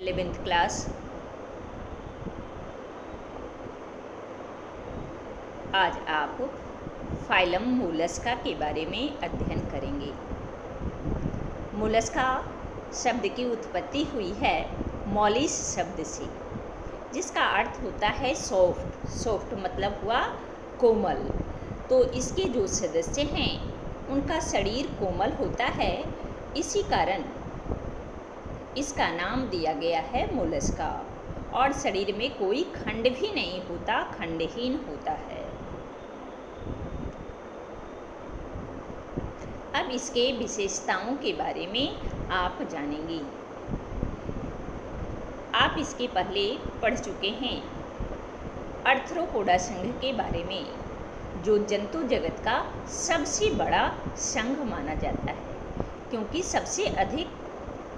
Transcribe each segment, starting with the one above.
11th class. आज आप phylum Mollusca के बारे में अध्ययन करेंगे। मोलस्का शब्द की उत्पत्ति हुई है मॉलिस शब्द से, जिसका अर्थ होता है सॉफ्ट। सॉफ्ट मतलब हुआ कोमल। तो इसके जो सदस्य हैं उनका शरीर कोमल होता है, इसी कारण इसका नाम दिया गया है मोलस्का। और शरीर में कोई खंड भी नहीं होता, खंडहीन होता है। अब इसके विशेषताओं के बारे में आप जानेंगे। आप इसके पहले पढ़ चुके हैं आर्थ्रोपोडा संघ के बारे में, जो जंतु जगत का सबसे बड़ा संघ माना जाता है, क्योंकि सबसे अधिक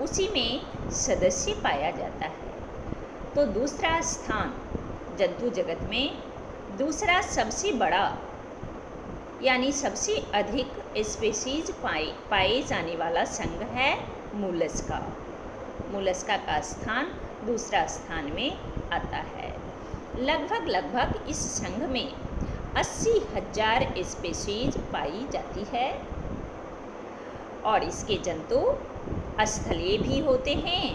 उसी में सदस्य पाया जाता है। तो दूसरा स्थान जंतु जगत में दूसरा सबसे बड़ा यानी सबसे अधिक स्पीशीज पाए जाने वाला संघ है मोलस्का। मोलस्का का स्थान दूसरा स्थान में आता है। लगभग इस संघ में 80,000 स्पीशीज पाई जाती है। और इसके जंतु स्थलीय भी होते हैं,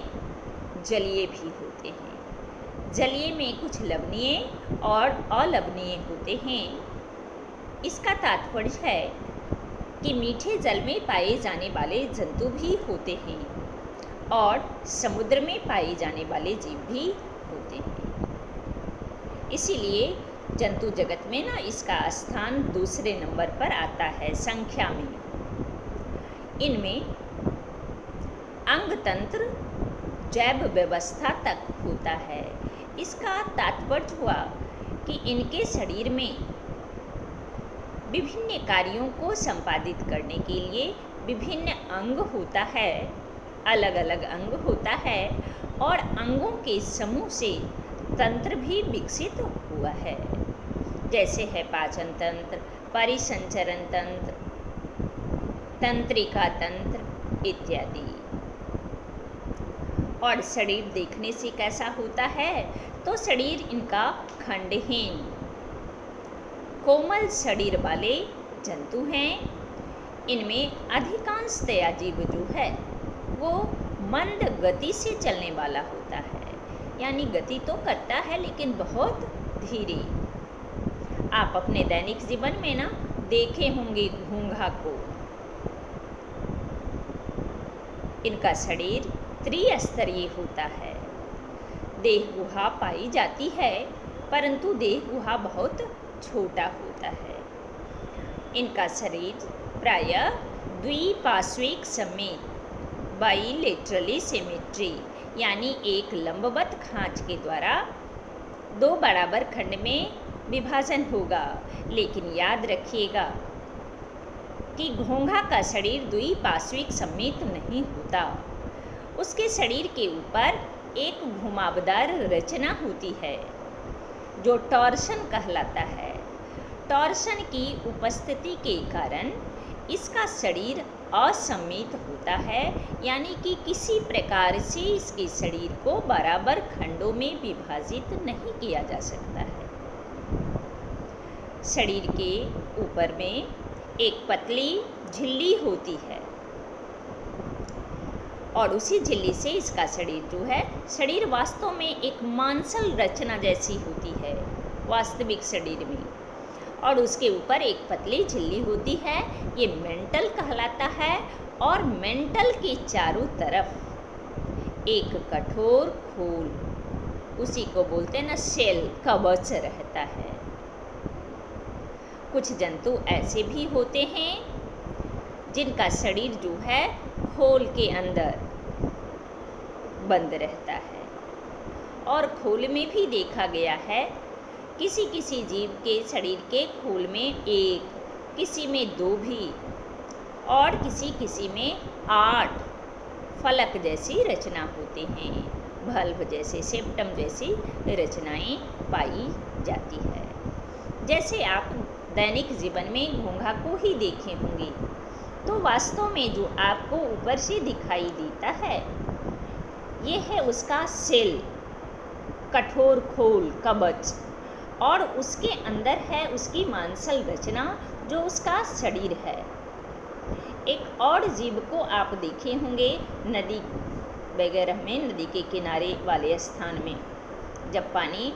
जलीय भी होते हैं। जलीय में कुछ लवणीय और अलवणीय होते हैं। इसका तात्पर्य है कि मीठे जल में पाए जाने वाले जंतु भी होते हैं और समुद्र में पाए जाने वाले जीव भी होते हैं। इसीलिए जंतु जगत में ना इसका स्थान दूसरे नंबर पर आता है संख्या में। इनमें अंग तंत्र जैव व्यवस्था तक होता है। इसका तात्पर्य हुआ कि इनके शरीर में विभिन्न कार्यों को संपादित करने के लिए विभिन्न अंग होता है, अलग अलग अंग होता है, और अंगों के समूह से तंत्र भी विकसित हुआ है, जैसे है पाचन तंत्र, परिसंचरण तंत्र, तंत्रिका तंत्र इत्यादि। और शरीर देखने से कैसा होता है, तो शरीर इनका खंडहीन कोमल शरीर वाले जंतु हैं। इनमें अधिकांशतया जीव जो है वो मंद गति से चलने वाला होता है, यानी गति तो करता है लेकिन बहुत धीरे। आप अपने दैनिक जीवन में ना देखे होंगे घोंघा को। इनका शरीर त्रिस्तरीय होता है। देह गुहा पाई जाती है, परंतु देह गुहा बहुत छोटा होता है। इनका शरीर प्रायः द्विपार्श्विक समेत बाइलेटरली सिमेट्री यानी एक लंबवत खांच के द्वारा दो बराबर खंड में विभाजन होगा। लेकिन याद रखिएगा कि घोंघा का शरीर द्विपार्श्विक समेत नहीं होता। उसके शरीर के ऊपर एक घुमावदार रचना होती है जो टॉर्सन कहलाता है। टॉर्सन की उपस्थिति के कारण इसका शरीर असममित होता है, यानी कि किसी प्रकार से इसके शरीर को बराबर खंडों में विभाजित नहीं किया जा सकता है। शरीर के ऊपर में एक पतली झिल्ली होती है और उसी झिल्ली से इसका शरीर जो है, शरीर वास्तव में एक मांसल रचना जैसी होती है वास्तविक शरीर में। और उसके ऊपर एक पतली झिल्ली होती है, ये मेंटल कहलाता है। और मेंटल के चारों तरफ एक कठोर खोल, उसी को बोलते हैं ना सेल, कवच रहता है। कुछ जंतु ऐसे भी होते हैं जिनका शरीर जो है खोल के अंदर बंद रहता है। और खोल में भी देखा गया है किसी किसी जीव के शरीर के खोल में एक, किसी में 2 भी, और किसी किसी में 8 फलक जैसी रचना होते हैं, भल्व जैसे, सेप्टम जैसी रचनाएं पाई जाती है। जैसे आप दैनिक जीवन में घोंघा को ही देखे होंगे, तो वास्तव में जो आपको ऊपर से दिखाई देता है ये है उसका सेल, कठोर खोल, कवच, और उसके अंदर है उसकी मांसल रचना जो उसका शरीर है। एक और जीव को आप देखे होंगे नदी वगैरह में, नदी के किनारे वाले स्थान में जब पानी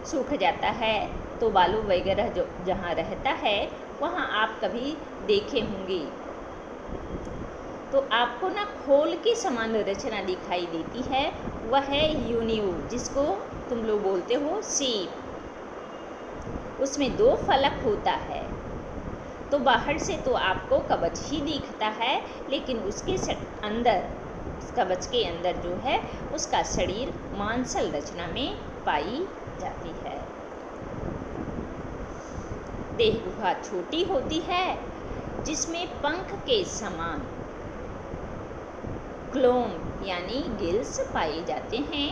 सूख जाता है तो बालू वगैरह जो जहाँ रहता है वहाँ आप कभी देखे होंगे तो आपको ना खोल की समान रचना दिखाई देती है। वह है यूनियो, जिसको तुम लोग बोलते हो सीप। उसमें 2 फलक होता है, तो बाहर से तो आपको कवच ही दिखता है, लेकिन उसके अंदर, उस कवच के अंदर जो है उसका शरीर मांसल रचना में पाई जाती है। देह गुहा छोटी होती है जिसमें पंख के समान क्लोम यानी गिल्स पाए जाते हैं,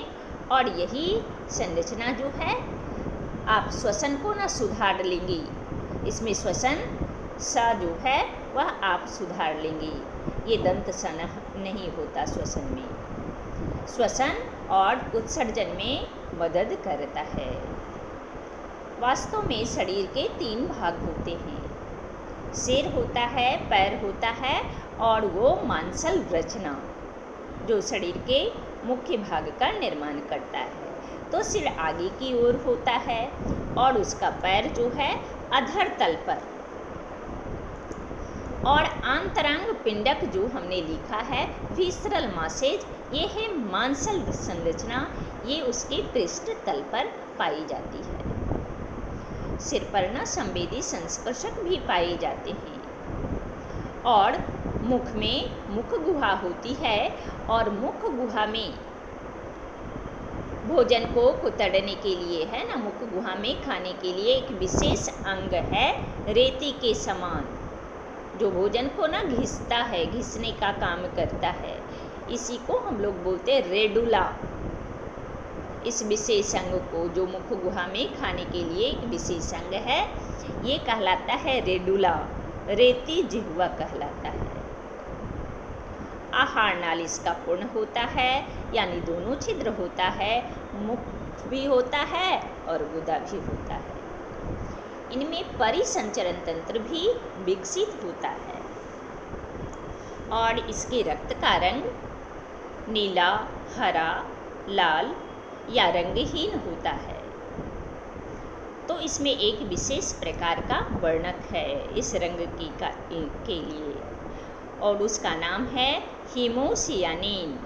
और यही संरचना जो है आप श्वसन को ना सुधार लेंगी। इसमें श्वसन सा जो है वह आप सुधार लेंगी। ये दंत सा नहीं होता श्वसन में। श्वसन और उत्सर्जन में मदद करता है। वास्तव में शरीर के 3 भाग होते हैं। सिर होता है, पैर होता है, और वो मांसल रचना जो शरीर के मुख्य भाग का निर्माण करता है। तो सिर आगे की ओर होता है और उसका पैर जो है अधर तल पर, और आंतरांग पिंडक जो हमने लिखा है विसरल मासेज, ये है मांसल संरचना, ये उसके पृष्ठ तल पर पाई जाती है। सिर पर ना संवेदी संस्पर्शक भी पाए जाते हैं, और मुख में मुख गुहा होती है, और मुख गुहा में भोजन को कुतरने के लिए है ना, मुख गुहा में खाने के लिए एक विशेष अंग है रेती के समान, जो भोजन को ना घिसता है, घिसने का काम करता है। इसी को हम लोग बोलते हैं रेडुला। इस विशेष अंग को, जो मुख गुहा में खाने के लिए एक विशेष अंग है, ये कहलाता है रेडुला, रेती जिह्वा कहलाता है। आहार नाली इसका पूर्ण होता है, यानी दोनों छिद्र होता है, मुख भी होता है और गुदा भी होता है। इनमें परिसंचरण तंत्र भी विकसित होता है, और इसके रक्त का रंग नीला, हरा, लाल या रंगहीन होता है। तो इसमें एक विशेष प्रकार का वर्णक है इस रंग के लिए, और उसका नाम है हीमोसियानिन।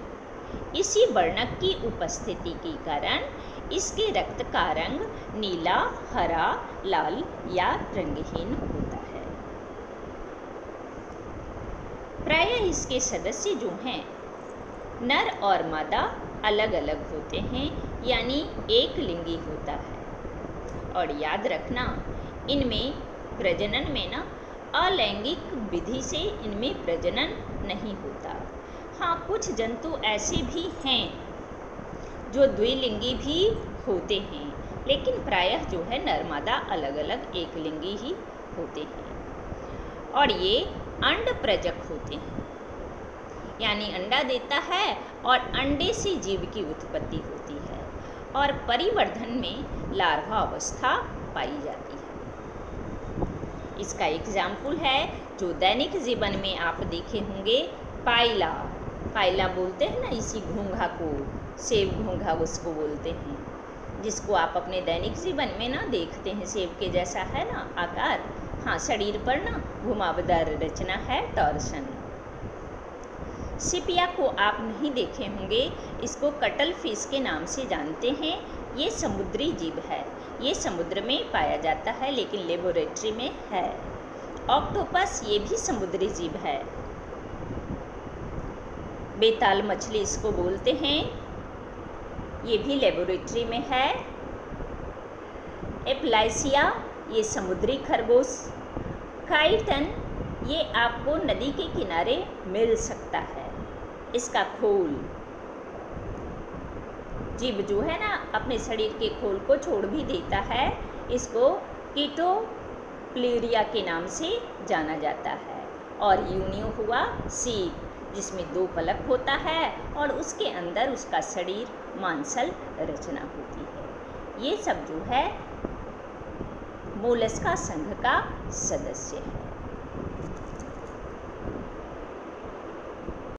इसी वर्णक की उपस्थिति के कारण इसके रक्त का रंग नीला, हरा, लाल या रंगहीन होता है। प्रायः इसके सदस्य जो हैं नर और मादा अलग अलग होते हैं, यानी एक लिंगी होता है। और याद रखना, इनमें प्रजनन में ना अलैंगिक विधि से इनमें प्रजनन नहीं होता। हाँ, कुछ जंतु ऐसे भी हैं जो द्विलिंगी भी होते हैं, लेकिन प्रायः जो है नर मादा अलग अलग एक लिंगी ही होते हैं। और ये अंड प्रजक होते हैं, यानी अंडा देता है और अंडे से जीव की उत्पत्ति होती है, और परिवर्धन में लार्वा अवस्था पाई जाती है। इसका एग्जाम्पल है जो दैनिक जीवन में आप देखे होंगे, पाइला। पाइला बोलते हैं ना इसी घोंघा को, सेब घोंघा उसको बोलते हैं, जिसको आप अपने दैनिक जीवन में ना देखते हैं, सेब के जैसा है ना आकार। हाँ, शरीर पर ना घुमावदार रचना है, टॉर्सन। सिपिया को आप नहीं देखे होंगे, इसको कटल फिश के नाम से जानते हैं। ये समुद्री जीव है, ये समुद्र में पाया जाता है, लेकिन लेबोरेटरी में है। ऑक्टोपस ये भी समुद्री जीव है। बेताल मछली इसको बोलते हैं, ये भी लेबोरेटरी में है। एप्लाइसिया ये समुद्री खरगोश। काइटन ये आपको नदी के किनारे मिल सकता है। इसका खोल, जीव जो है ना अपने शरीर के खोल को छोड़ भी देता है, इसको कीटोप्लूरिया के नाम से जाना जाता है। और यूनियो हुआ सीप, जिसमें 2 पलक होता है और उसके अंदर उसका शरीर मांसल रचना होती है। ये सब जो है मोलस्का संघ का सदस्य है।